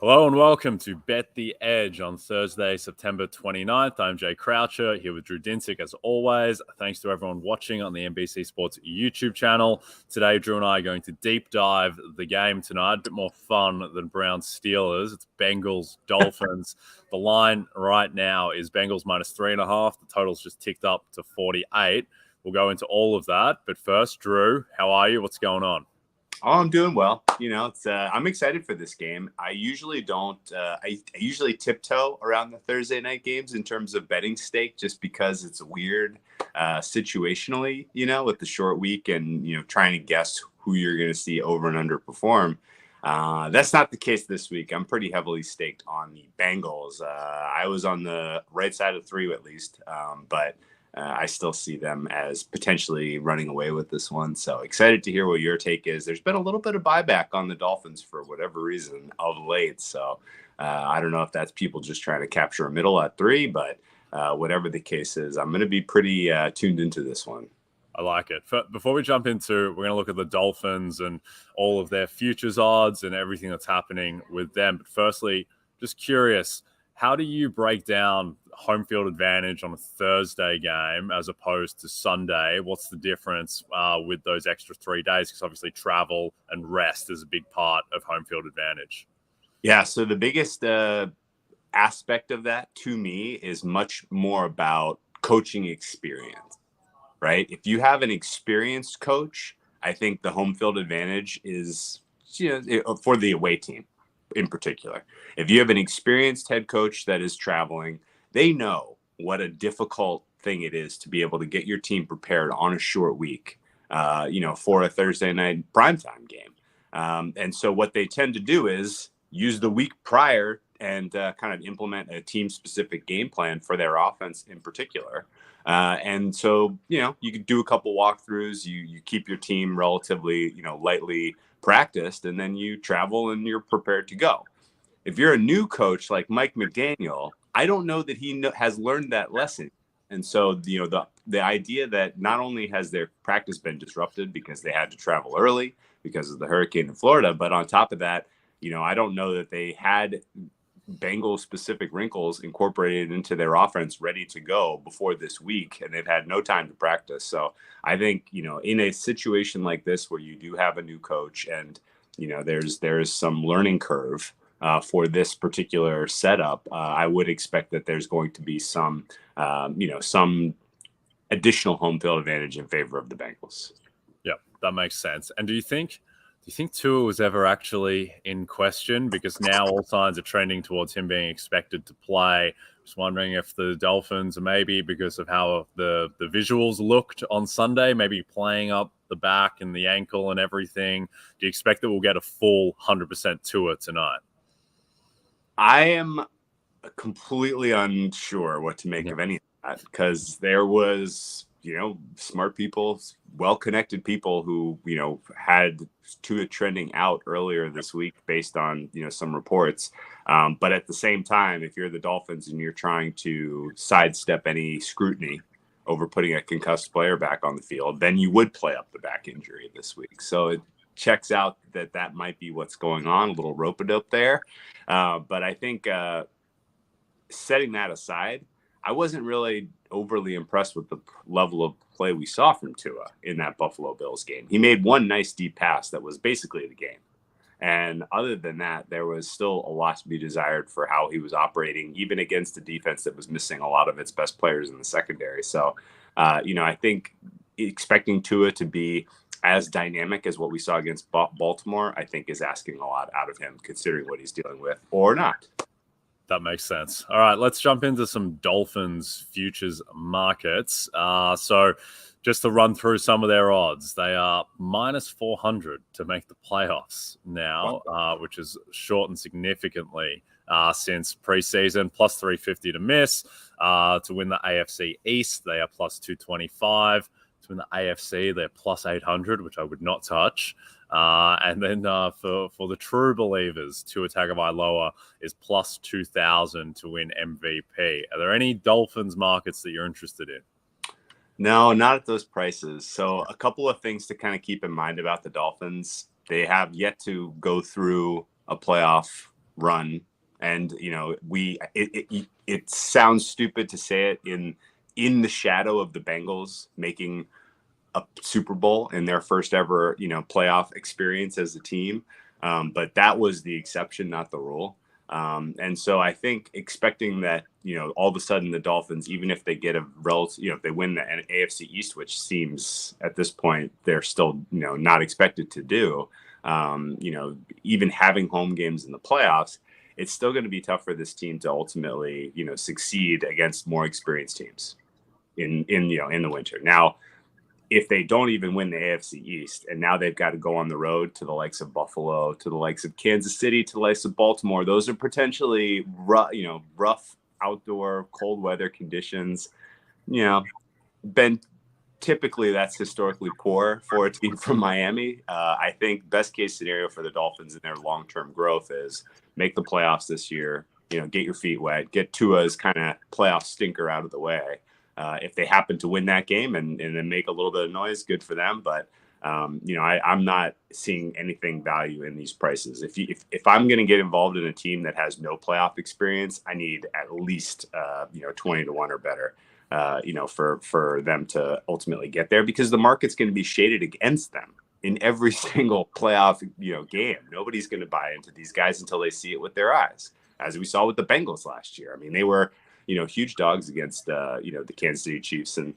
Hello and welcome to Bet the Edge on Thursday, September 29th. I'm Jay Croucher here with Drew Dinsick as always. Thanks to everyone watching on the NBC Sports YouTube channel. Today, Drew and I are going to deep dive the game tonight. A bit more fun than Browns Steelers. It's Bengals Dolphins. The line right now is Bengals minus 3.5. The total's just ticked up to 48. We'll go into all of that. But first, Drew, how are you? What's going on? Oh, I'm doing well. I'm excited for this game. I usually don't. I usually tiptoe around the Thursday night games in terms of betting stake, just because it's weird situationally, with the short week and, trying to guess who you're going to see over and underperform. That's not the case this week. I'm pretty heavily staked on the Bengals. I was on the right side of 3 at least, but I still see them as potentially running away with this one. So excited to hear what your take is. There's been a little bit of buyback on the Dolphins for whatever reason of late. So I don't know if that's people just trying to capture a middle at 3, but whatever the case is, I'm going to be pretty tuned into this one. I like it. Before we jump into, we're going to look at the Dolphins and all of their futures odds and everything that's happening with them. But firstly, just curious, how do you break down home field advantage on a Thursday game as opposed to Sunday? What's the difference with those extra 3 days? Because obviously travel and rest is a big part of home field advantage. Yeah, so the biggest aspect of that to me is much more about coaching experience, right? If you have an experienced coach, I think the home field advantage is for the away team in particular. If you have an experienced head coach that is traveling, they know what a difficult thing it is to be able to get your team prepared on a short week, for a Thursday night primetime game. And so what they tend to do is use the week prior and kind of implement a team-specific game plan for their offense in particular. And so, you could do a couple walkthroughs, you keep your team relatively, lightly practiced, and then you travel and you're prepared to go. If you're a new coach like Mike McDaniel, I don't know that he has learned that lesson. And so, the idea that not only has their practice been disrupted because they had to travel early because of the hurricane in Florida, but on top of that, I don't know that they had Bengals specific wrinkles incorporated into their offense ready to go before this week, and they've had no time to practice. So I think, in a situation like this where you do have a new coach and, there's some learning curve for this particular setup, I would expect that there's going to be some additional home field advantage in favor of the Bengals. Yeah, that makes sense. And do you think Tua was ever actually in question? Because now all signs are trending towards him being expected to play. Just wondering if the Dolphins, maybe because of how the visuals looked on Sunday, maybe playing up the back and the ankle and everything. Do you expect that we'll get a full 100% Tua tonight? I am completely unsure what to make of any of that, because there was, smart people, well-connected people who, had Tua trending out earlier this week based on, some reports. But at the same time, if you're the Dolphins and you're trying to sidestep any scrutiny over putting a concussed player back on the field, then you would play up the back injury this week. So it checks out that might be what's going on, a little rope-a-dope there. But I think setting that aside, I wasn't really overly impressed with the level of play we saw from Tua in that Buffalo Bills game. He made one nice deep pass that was basically the game. And other than that, there was still a lot to be desired for how he was operating, even against a defense that was missing a lot of its best players in the secondary. So, I think expecting Tua to be as dynamic as what we saw against Baltimore, I think is asking a lot out of him, considering what he's dealing with, or not. That makes sense. All right, let's jump into some Dolphins futures markets. So just to run through some of their odds, they are minus 400 to make the playoffs now, which is shortened significantly since preseason, plus 350 to miss. To win the AFC East, they are plus 225. To win the AFC, they're plus 800, which I would not touch. And then for the true believers, Tua Tagovailoa is plus 2,000 to win MVP. Are there any Dolphins markets that you're interested in? No, not at those prices. So a couple of things to kind of keep in mind about the Dolphins. They have yet to go through a playoff run. And, it sounds stupid to say it in the shadow of the Bengals making a Super Bowl in their first ever, playoff experience as a team. But that was the exception, not the rule. And so I think expecting that, all of a sudden the Dolphins, even if they get a relative, if they win the AFC East, which seems at this point they're still, not expected to do, even having home games in the playoffs, it's still going to be tough for this team to ultimately, succeed against more experienced teams in the winter. Now, if they don't even win the AFC East, and now they've got to go on the road to the likes of Buffalo, to the likes of Kansas City, to the likes of Baltimore, those are potentially rough outdoor cold weather conditions. Typically that's historically poor for a team from Miami. I think best case scenario for the Dolphins in their long-term growth is make the playoffs this year, get your feet wet, get Tua's kind of playoff stinker out of the way. If they happen to win that game and then make a little bit of noise, good for them. But, I'm not seeing anything value in these prices. If I'm going to get involved in a team that has no playoff experience, I need at least, 20 to 1 or better, for them to ultimately get there, because the market's going to be shaded against them in every single playoff, game. Nobody's going to buy into these guys until they see it with their eyes, as we saw with the Bengals last year. I mean, they were, huge dogs against, the Kansas City Chiefs and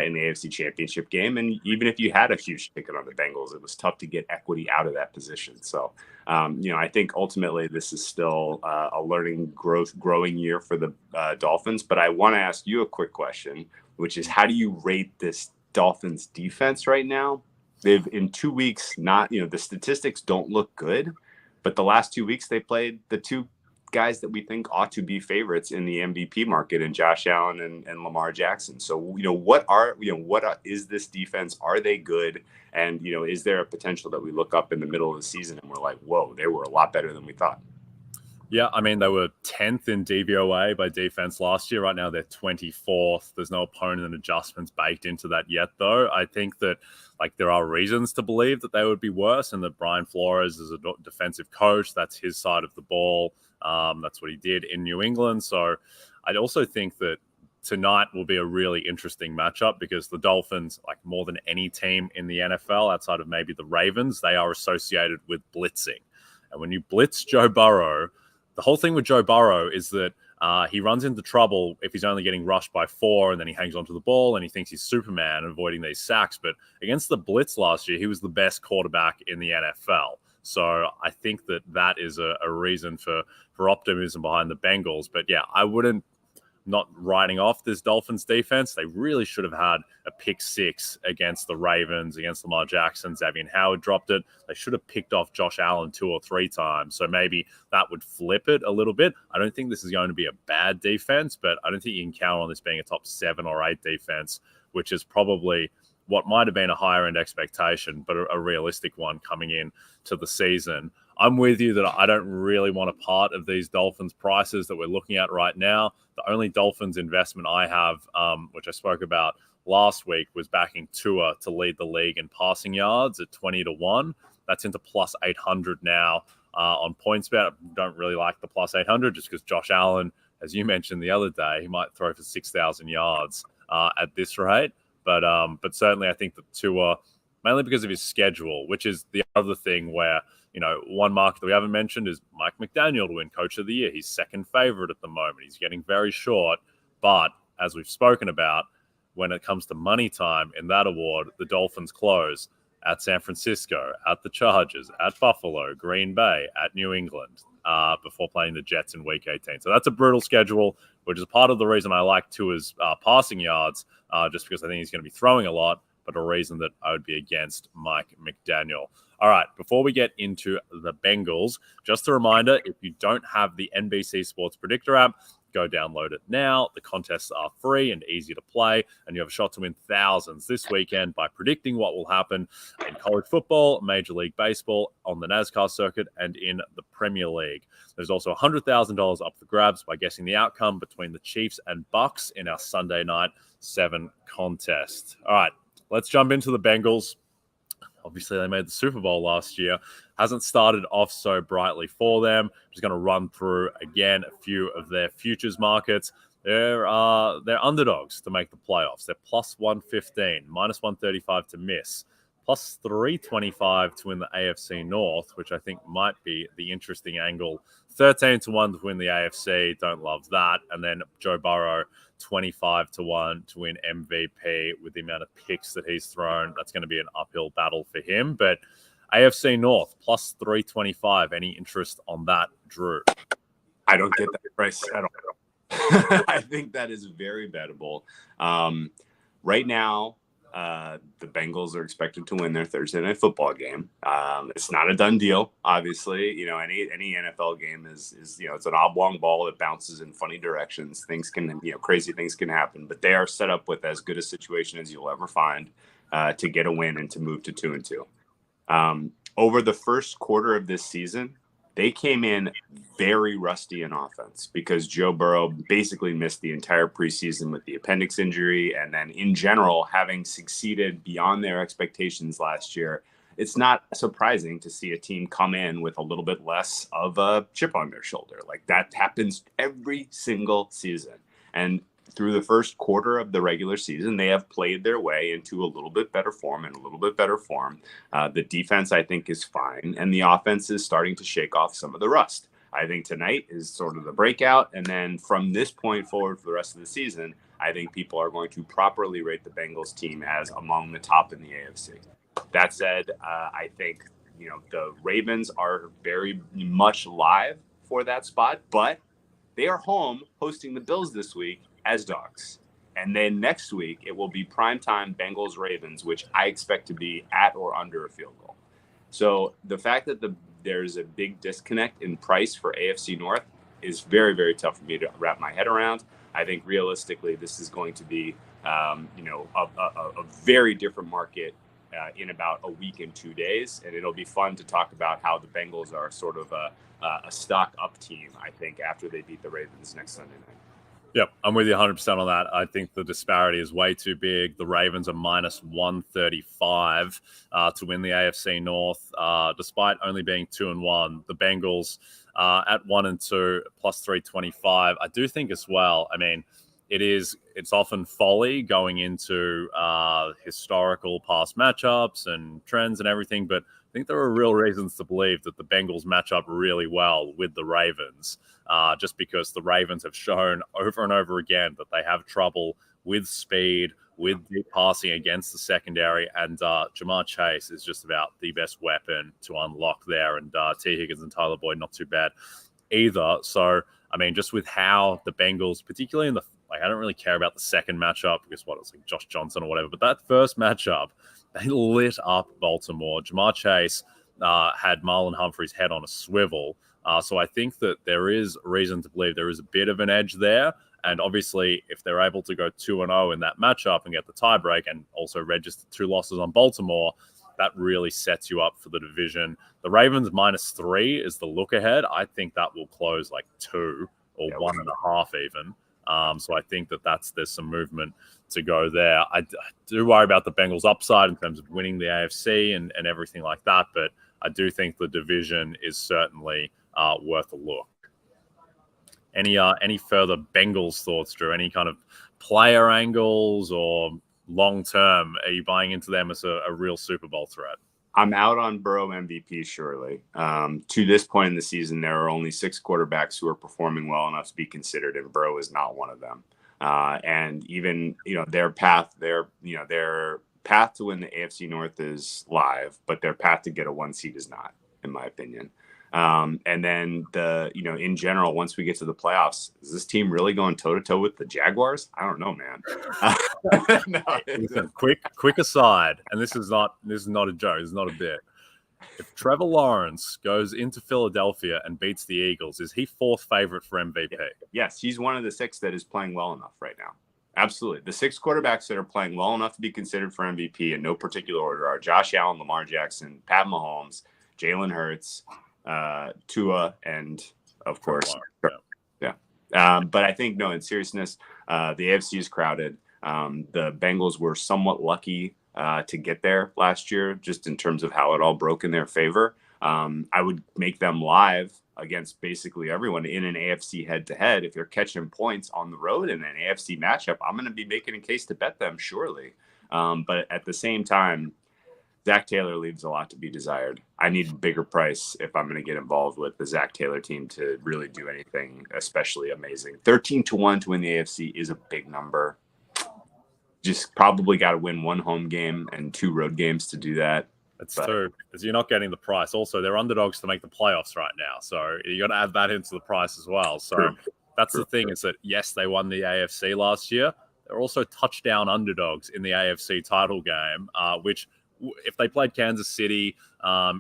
in the AFC Championship game. And even if you had a huge ticket on the Bengals, it was tough to get equity out of that position. So, I think ultimately this is still a growing year for the Dolphins. But I want to ask you a quick question, which is, how do you rate this Dolphins defense right now? They've in 2 weeks, the statistics don't look good, but the last 2 weeks they played the two guys that we think ought to be favorites in the MVP market, and Josh Allen and Lamar Jackson. So, what is this defense? Are they good? And, is there a potential that we look up in the middle of the season and we're like, whoa, they were a lot better than we thought? Yeah, I mean, they were 10th in DVOA by defense last year. Right now, they're 24th. There's no opponent adjustments baked into that yet, though. I think that, there are reasons to believe that they would be worse, and that Brian Flores is a defensive coach. That's his side of the ball. That's what he did in New England. So I'd also think that tonight will be a really interesting matchup, because the Dolphins, more than any team in the NFL, outside of maybe the Ravens, they are associated with blitzing. And when you blitz Joe Burrow, the whole thing with Joe Burrow is that he runs into trouble if he's only getting rushed by 4, and then he hangs onto the ball and he thinks he's Superman avoiding these sacks. But against the blitz last year, he was the best quarterback in the NFL. So I think that is a reason for optimism behind the Bengals. But yeah, I wouldn't, not writing off this Dolphins defense. They really should have had a pick 6 against the Ravens, against Lamar Jackson. Xavier Howard dropped it. They should have picked off Josh Allen 2 or 3 times. So maybe that would flip it a little bit. I don't think this is going to be a bad defense, but I don't think you can count on this being a top 7 or 8 defense, which is probably what might have been a higher end expectation, but a realistic one coming in to the season. I'm with you that I don't really want a part of these Dolphins prices that we're looking at right now. The only Dolphins investment I have, which I spoke about last week, was backing Tua to lead the league in passing yards at 20 to 1. That's into plus 800 now on PointsBet. I don't really like the plus 800 just because Josh Allen, as you mentioned the other day, he might throw for 6,000 yards at this rate. But certainly I think that Tua, mainly because of his schedule, which is the other thing where, one market that we haven't mentioned is Mike McDaniel to win Coach of the Year. He's second favorite at the moment. He's getting very short. But as we've spoken about, when it comes to money time in that award, the Dolphins close at San Francisco, at the Chargers, at Buffalo, Green Bay, at New England, before playing the Jets in Week 18. So that's a brutal schedule, which is part of the reason I like Tua's passing yards, just because I think he's going to be throwing a lot, but a reason that I would be against Mike McDaniel. All right, before we get into the Bengals, just a reminder, if you don't have the NBC Sports Predictor app, go download it now. The contests are free and easy to play, and you have a shot to win thousands this weekend by predicting what will happen in college football, Major League Baseball, on the NASCAR circuit, and in the Premier League. There's also $100,000 up for grabs by guessing the outcome between the Chiefs and Bucks in our Sunday Night 7 contest. All right, let's jump into the Bengals. Obviously, they made the Super Bowl last year. Hasn't started off so brightly for them. Just going to run through, again, a few of their futures markets. They're underdogs to make the playoffs. They're plus 115, minus 135 to miss, plus 325 to win the AFC North, which I think might be the interesting angle. 13-1 to win the AFC. Don't love that. And then Joe Burrow, 25-1 to win MVP with the amount of picks that he's thrown. That's going to be an uphill battle for him. But AFC North, plus 325. Any interest on that, Drew? I don't get that price at all. I think that is very bettable. Right now, the Bengals are expected to win their Thursday night football game. It's not a done deal, obviously. Any NFL game is it's an oblong ball that bounces in funny directions. Things can, crazy things can happen, but they are set up with as good a situation as you'll ever find to get a win and to move to 2-2. Over the first quarter of this season, they came in very rusty in offense because Joe Burrow basically missed the entire preseason with the appendix injury. And then in general, having succeeded beyond their expectations last year, it's not surprising to see a team come in with a little bit less of a chip on their shoulder. Like that happens every single season. And through the first quarter of the regular season, they have played their way into a little bit better form and a little bit better form. The defense, I think, is fine, and the offense is starting to shake off some of the rust. I think tonight is sort of the breakout, and then from this point forward for the rest of the season, I think people are going to properly rate the Bengals team as among the top in the AFC. That said, I think the Ravens are very much live for that spot, but they are home hosting the Bills this week as dogs. And then next week, it will be primetime Bengals-Ravens, which I expect to be at or under a field goal. So the fact that there's a big disconnect in price for AFC North is very, very tough for me to wrap my head around. I think realistically, this is going to be, a very different market in about a week and 2 days. And it'll be fun to talk about how the Bengals are sort of a stock-up team, I think, after they beat the Ravens next Sunday night. Yep, I'm with you 100% on that. I think the disparity is way too big. The Ravens are minus 135 to win the AFC North, despite only being 2-1. The Bengals at 1-2 plus 325. I do think as well. I mean, it's often folly going into historical past matchups and trends and everything, but I think there are real reasons to believe that the Bengals match up really well with the Ravens, just because the Ravens have shown over and over again that they have trouble with speed, with deep passing against the secondary, and Jamar Chase is just about the best weapon to unlock there, and T. Higgins and Tyler Boyd not too bad either. So, I mean, just with how the Bengals, particularly in I don't really care about the second matchup because it was like Josh Johnson or whatever, but that first matchup, they lit up Baltimore. Jamar Chase had Marlon Humphrey's head on a swivel. So I think that there is reason to believe there is a bit of an edge there. And obviously, if they're able to go 2-0 in that matchup and get the tiebreak and also register 2 losses on Baltimore, that really sets you up for the division. The Ravens -3 is the look ahead. I think that will close like 2 or 1.5 even. So I think there's some movement to go there. I do worry about the Bengals' upside in terms of winning the AFC and everything like that, but I do think the division is certainly worth a look. Any further Bengals thoughts, Drew? Any kind of player angles or long-term? Are you buying into them as a real Super Bowl threat? I'm out on Burrow MVP, surely. To this point in the season, there are only 6 quarterbacks who are performing well enough to be considered, and Burrow is not one of them. And even, their path to win the AFC North is live, but their path to get a 1 seed is not, in my opinion. And then in general, once we get to the playoffs, is this team really going toe to toe with the Jaguars? I don't know, man. Listen, quick aside, and this is not a joke. This is not a bit. If Trevor Lawrence goes into Philadelphia and beats the Eagles, is he 4th favorite for MVP? Yes, he's one of the 6 that is playing well enough right now. Absolutely. The 6 quarterbacks that are playing well enough to be considered for MVP in no particular order are Josh Allen, Lamar Jackson, Pat Mahomes, Jalen Hurts, Tua, and of course, but I think, in seriousness, the AFC is crowded. The Bengals were somewhat lucky to get there last year, just in terms of how it all broke in their favor. I would make them live against basically everyone in an AFC head-to-head. If you're catching points on the road in an AFC matchup, I'm going to be making a case to bet them, surely. But at the same time, Zach Taylor leaves a lot to be desired. I need a bigger price if I'm going to get involved with the Zach Taylor team to really do anything especially amazing. 13-1 to win the AFC is a big number. Just probably got to win one home game and 2 road games to do that. It's true, because you're not getting the price. Also, they're underdogs to make the playoffs right now, so you got to add that into the price as well. So that's the thing, is that yes, they won the AFC last year. They're also touchdown underdogs in the AFC title game, which if they played Kansas City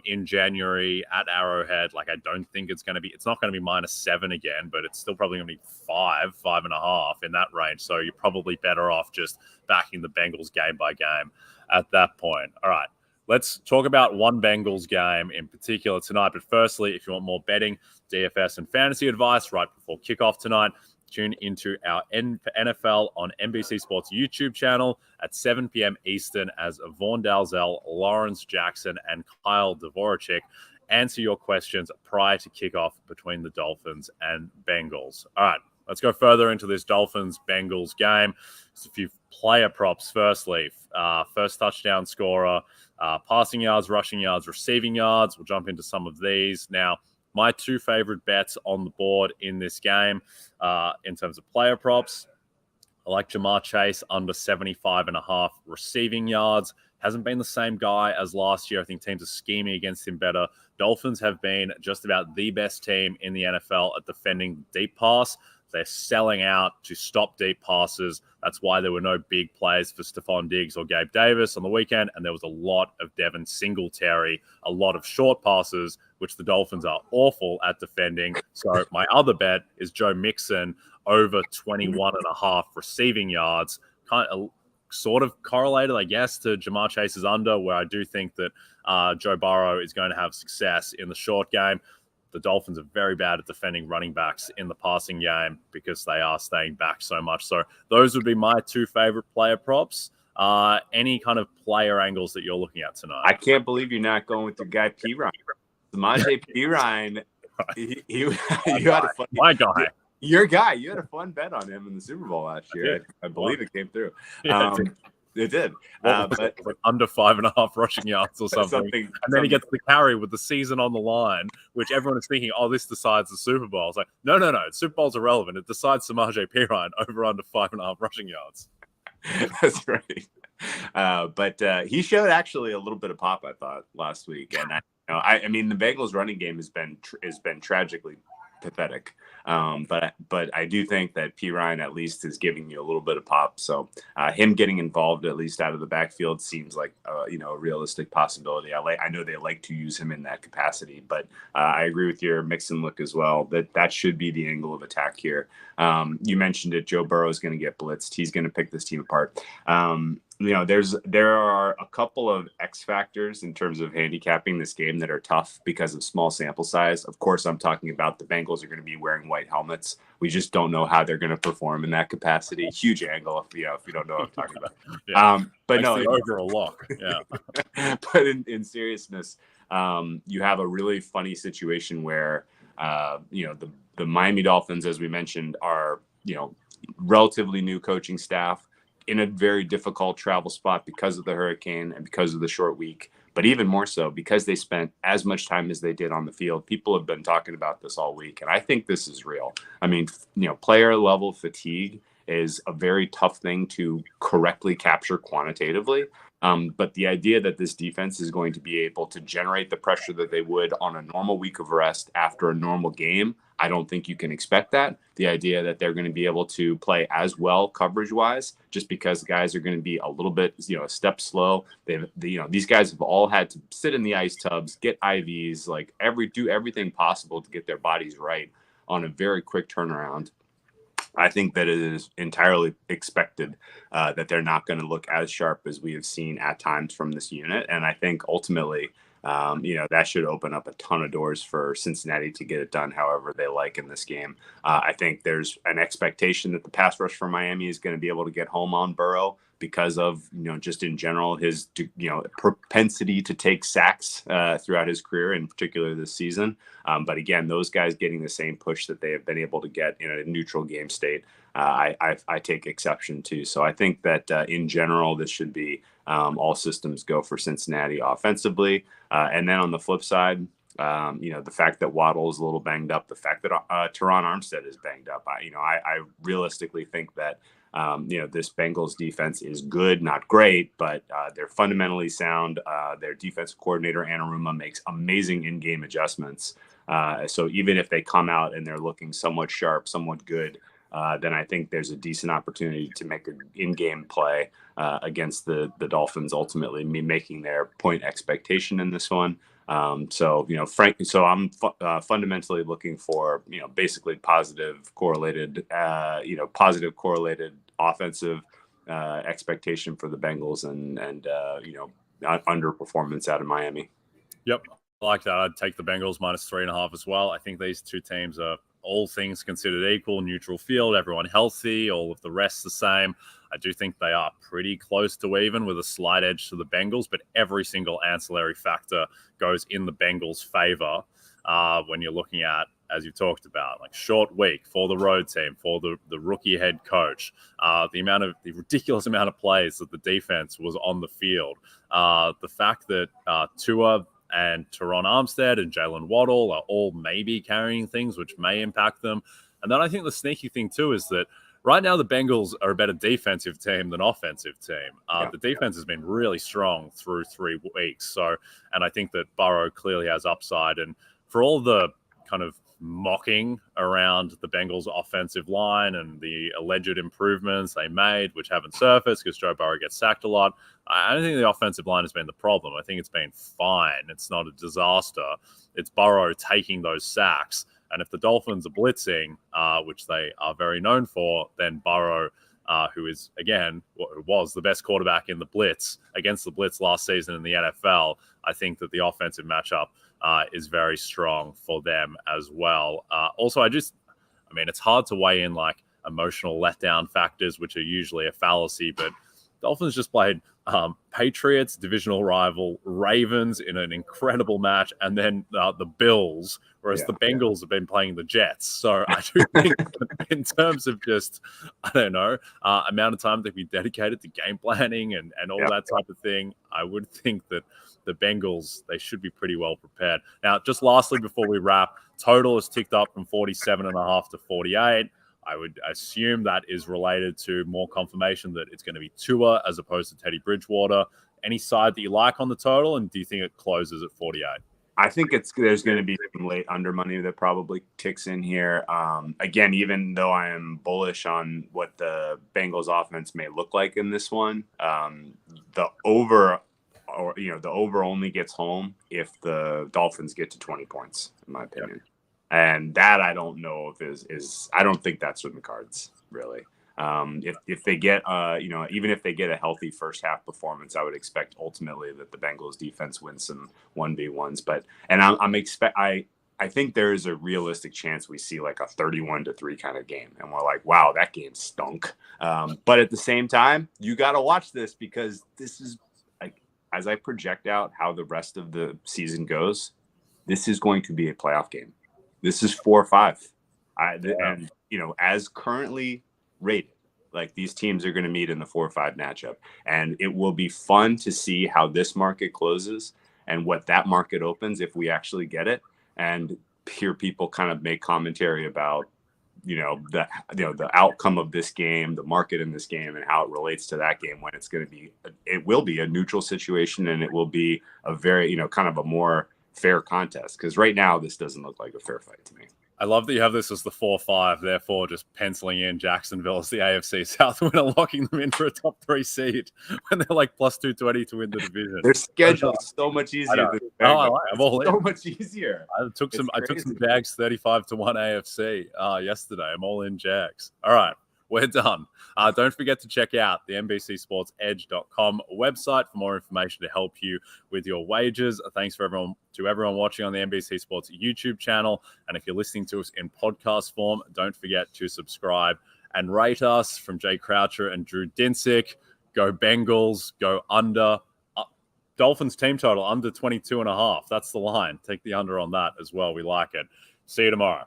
in January at Arrowhead, like I don't think it's not going to be -7 again, but it's still probably going to be 5.5 in that range. So you're probably better off just backing the Bengals game by game at that point. All right. Let's talk about one Bengals game in particular tonight. But firstly, if you want more betting, DFS, and fantasy advice right before kickoff tonight, tune into our NFL on NBC Sports YouTube channel at 7 p.m. Eastern as Vaughn Dalzell, Lawrence Jackson, and Kyle Dvoracek answer your questions prior to kickoff between the Dolphins and Bengals. All right, let's go further into this Dolphins-Bengals game. Just a few player props. Firstly, first touchdown scorer, passing yards, rushing yards, receiving yards. We'll jump into some of these. Now, my 2 favorite bets on the board in this game in terms of player props, I like Jamar Chase under 75.5 receiving yards. Hasn't been the same guy as last year. I think teams are scheming against him better. Dolphins have been just about the best team in the NFL at defending deep pass. They're selling out to stop deep passes. That's why there were no big plays for Stephon Diggs or Gabe Davis on the weekend, and there was a lot of Devin Singletary, a lot of short passes, which the Dolphins are awful at defending. So my other bet is Joe Mixon over 21.5 receiving yards. Sort of correlated, I guess, to Jamar Chase's under, where I do think that Joe Burrow is going to have success in the short game. The Dolphins are very bad at defending running backs in the passing game because they are staying back so much. So those would be my 2 favorite player props. Any kind of player angles that you're looking at tonight? I can't believe you're not going with your guy P. Ryan. Samaje P. Ryan, you had a fun, my guy. Your guy. You had a fun bet on him in the Super Bowl last year. I believe it came through. Yeah, it did. But under 5.5 rushing yards or something. And then he gets the carry with the season on the line, which everyone is thinking, oh, this decides the Super Bowl. It's like, no. Super Bowl's irrelevant. It decides Samaje Perine over under 5.5 rushing yards. That's right. But he showed actually a little bit of pop, I thought, last week. And I mean, the Bengals running game has been tragically pathetic. But I do think that P. Ryan at least is giving you a little bit of pop. So him getting involved at least out of the backfield seems like a realistic possibility. I know they like to use him in that capacity, but I agree with your Mixon look as well. That should be the angle of attack here. You mentioned it. Joe Burrow is going to get blitzed. He's going to pick this team apart. There are a couple of X factors in terms of handicapping this game that are tough because of small sample size. Of course, I'm talking about the Bengals are going to be wearing white helmets. We just don't know how they're going to perform in that capacity. Huge angle if you don't know what I'm talking about. Yeah. But no, over a lock. Yeah. But in seriousness, you have a really funny situation where the Miami Dolphins, as we mentioned, are relatively new coaching staff in a very difficult travel spot because of the hurricane and because of the short week, but even more so because they spent as much time as they did on the field. People have been talking about this all week, and I think this is real. I mean, player level fatigue is a very tough thing to correctly capture quantitatively. But the idea that this defense is going to be able to generate the pressure that they would on a normal week of rest after a normal game, I don't think you can expect that. The idea that they're going to be able to play as well coverage-wise, just because guys are going to be a little bit, a step slow. These guys have all had to sit in the ice tubs, get IVs, do everything possible to get their bodies right on a very quick turnaround. I think that it is entirely expected that they're not going to look as sharp as we have seen at times from this unit. And I think ultimately, that should open up a ton of doors for Cincinnati to get it done however they like in this game. I think there's an expectation that the pass rush for Miami is going to be able to get home on Burrow because of, just in general, his, propensity to take sacks throughout his career, in particular this season. But again, those guys getting the same push that they have been able to get in a neutral game state, I take exception to. So I think that in general, this should be all systems go for Cincinnati offensively. And then on the flip side, the fact that Waddle is a little banged up, the fact that Teron Armstead is banged up, I realistically think that, this Bengals defense is good, not great, but they're fundamentally sound. Their defensive coordinator, Anaruma, makes amazing in-game adjustments. So even if they come out and they're looking somewhat sharp, somewhat good, then I think there's a decent opportunity to make an in-game play against the Dolphins, ultimately making their point expectation in this one. So I'm fundamentally looking for, basically positive correlated offensive expectation for the Bengals and underperformance out of Miami. Yep. I like that. I'd take the Bengals -3.5 as well. I think these two teams are, all things considered equal, neutral field, everyone healthy, all of the rest the same. I do think they are pretty close to even, with a slight edge to the Bengals, but every single ancillary factor goes in the Bengals' favor when you're looking at, as you talked about, like short week for the road team, for the rookie head coach, the ridiculous amount of plays that the defense was on the field, the fact that Tua and Teron Armstead and Jalen Waddle are all maybe carrying things which may impact them. And then I think the sneaky thing too is that right now the Bengals are a better defensive team than offensive team. The defense has been really strong through 3 weeks. So, and I think that Burrow clearly has upside. And for all the kind of mocking around the Bengals offensive line and the alleged improvements they made, which haven't surfaced because Joe Burrow gets sacked a lot, I don't think the offensive line has been the problem. I think it's been fine. It's not a disaster. It's Burrow taking those sacks. And if the Dolphins are blitzing, which they are very known for, then Burrow, who is, again, was the best quarterback in the blitz, against the blitz last season in the NFL, I think that the offensive matchup is very strong for them as well. Also, it's hard to weigh in like emotional letdown factors, which are usually a fallacy, but Dolphins just played Patriots, divisional rival, Ravens in an incredible match, and then the Bills, whereas the Bengals have been playing the Jets. So I do think in terms of just, amount of time that we dedicated to game planning and all that type of thing, I would think that the Bengals, they should be pretty well prepared. Now, just lastly, before we wrap, total has ticked up from 47.5 to 48. I would assume that is related to more confirmation that it's going to be Tua as opposed to Teddy Bridgewater. Any side that you like on the total, and do you think it closes at 48? I think there's going to be some late under money that probably ticks in here. Again, even though I am bullish on what the Bengals offense may look like in this one, the over only gets home if the Dolphins get to 20 points, in my opinion. Yep. And that I don't know if is I don't think that's in the cards, really. If they get even if they get a healthy first half performance, I would expect ultimately that the Bengals defense wins some 1v1s. But I think there is a realistic chance we see like a 31-3 kind of game, and we're like, wow, that game stunk. But at the same time, you got to watch this, because this is, like, as I project out how the rest of the season goes, this is going to be a playoff game. This is 4 or 5. And, as currently rated, like, these teams are going to meet in the 4 or 5 matchup. And it will be fun to see how this market closes and what that market opens if we actually get it, and hear people kind of make commentary about, the outcome of this game, the market in this game, and how it relates to that game, when it will be a neutral situation, and it will be a very, kind of a more fair contest, because right now this doesn't look like a fair fight to me. I love that you have this as the 4-5, therefore just penciling in Jacksonville as the AFC South winner, locking them in for a top 3 seed when they're like plus 220 to win the division. Their schedule is so much easier. I'm all in. So much easier. I took some Jags 35-1 AFC yesterday. I'm all in Jags. All right, we're done. Don't forget to check out the NBCSportsEdge.com website for more information to help you with your wagers. Thanks to everyone watching on the NBC Sports YouTube channel. And if you're listening to us in podcast form, don't forget to subscribe and rate us. From Jay Croucher and Drew Dinsick, Go Bengals. Go under. Dolphins team total under 22.5. That's the line. Take the under on that as well. We like it. See you tomorrow.